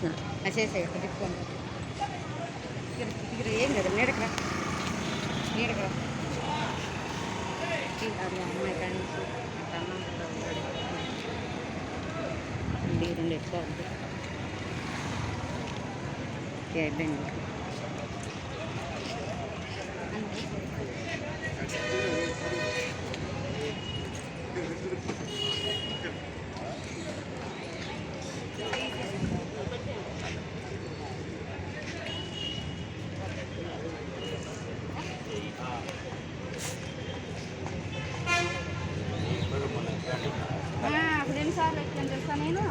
చేసిన చేసే తిప్పుకోండి ఇక్కడ ఏం కదా నీడకరా నీడకరా అది అమ్మాయి కానీ అన్నం రెండు ఎక్కువ ఉంది అయిపోయింది అప్పుడు ఎన్నిసార్లు ఎక్కాను తెలుసా నేను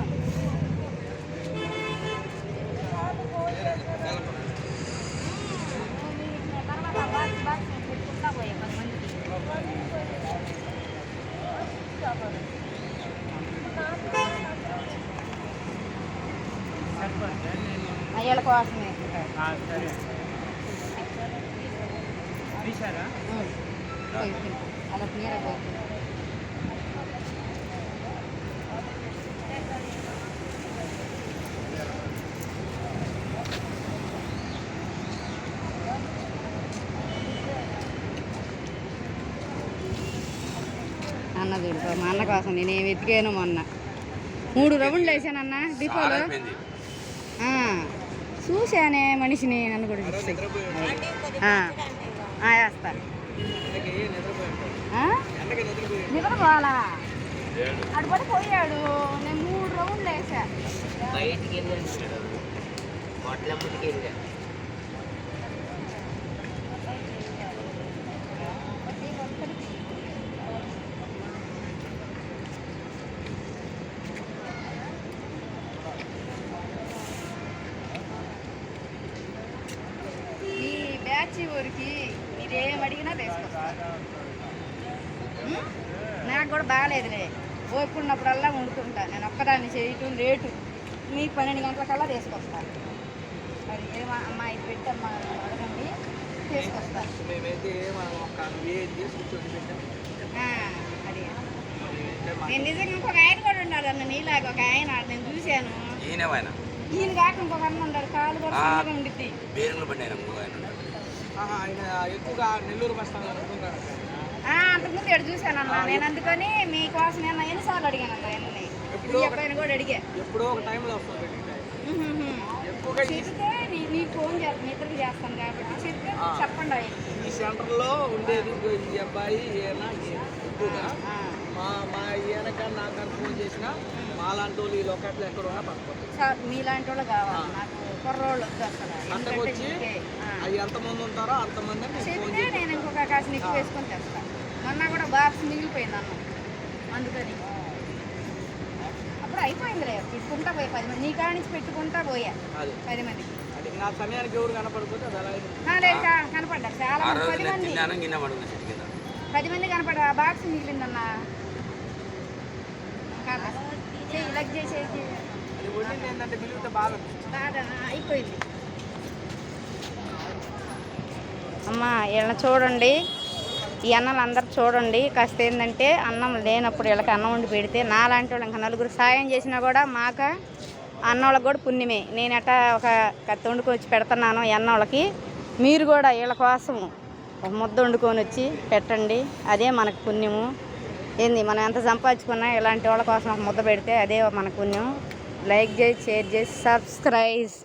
అయ్యాల కోసమే అలా క్లియర్ అయిపోతుంది అన్న చూడు మా అన్న కోసం నేనేం వెతికాను మొన్న 3 రౌండ్లు వేసానన్న డిపోలో చూశానే మనిషిని నన్ను కూడా వేస్తా నిద్రపోవాలా అడుపడి పోయాడు నేను 3 రౌండ్లు వేసా బ్యాచ్ ఊరికి మీరేం అడిగినా తీసుకొస్తారు నాకు కూడా బాగాలేదులే ఓపుకున్నప్పుడల్లా వండుకుంటా నేను ఒక్కదాన్ని చేయటం లేటు మీకు 12 గంటలకల్లా తీసుకొస్తాను మరి ఏమో అమ్మా ఇది పెట్టమ్మా అడగండి తీసుకొస్తాను అది నేను నిజంగా ఇంకొక ఆయన కూడా ఉన్నాడు అన్న నీలాగా ఒక ఆయన నేను చూశాను ఈయన కాక ఇంకొక అన్న ఉన్నాడు కాలు కూడా సన్నగా ఉండిద్ది అంతకుముందు ఎడు చూశాను అన్న నేను అందుకని మీకోసం నేను ఎన్నిసార్లు అడిగాను అన్న ఆయనని ఎప్పుడైనా కూడా అడిగా చెప్తే నీకు ఫోన్ చేస్తాను మీ ఇద్దరికి చేస్తాను కాబట్టి చెప్తే చెప్పండి ఈ సెంటర్లో ఉండేది ఈ అబ్బాయి మా ఈయనక నాకు ఫోన్ చేసిన మాలాంటి వాళ్ళు ఈ లొకేట్లో ఎక్కడ ఉన్నా పట్టుకోండి మీలాంటి వాళ్ళు కావాలి నాకు కుర్రోళ్ళు అంతకు వచ్చి అవి ఎంతమంది ఉంటారో అంతమంది చెప్తే నేను ఇంకొక కాసిన ఎక్కువ వేసుకొని తెస్తాను మొన్న కూడా బాక్స్ మిగిలిపోయింది అన్న అందుకని అప్పుడు అయిపోయిందిలే పెట్టుకుంటా పోయా 10 మంది నీ కాడ నుంచి పెట్టుకుంటా పోయా 10 మందికి నా సమయానికి ఎవరు కనపడిపోతే లేదు కనపడ్డారు చాలా 10 మంది 10 మంది కనపడ్డా ఆ బాక్స్ మిగిలిందన్న లగ్ చేసేది ఏంటంటే మిగిలితే బాగా అయిపోయింది అమ్మా వీళ్ళని చూడండి ఈ అన్నలు అందరు చూడండి కాస్త ఏంటంటే అన్నం లేనప్పుడు వీళ్ళకి అన్నం వండి పెడితే నాలాంటి వాళ్ళు ఇంకా నలుగురు సాయం చేసినా కూడా మాక అన్నోళ్ళకి కూడా పుణ్యమే నేను అట్టా ఒక కత్తి వండుకొని వచ్చి పెడుతున్నాను అన్నోళ్ళకి మీరు కూడా వీళ్ళ కోసం ఒక ముద్ద వండుకొని వచ్చి పెట్టండి అదే మనకు పుణ్యము ఏంది మనం ఎంత సంపాదించుకున్నా ఇలాంటి వాళ్ళ కోసం ఒక ముద్ద పెడితే అదే మనకు పుణ్యం లైక్ చేసి షేర్ చేసి సబ్స్క్రైబ్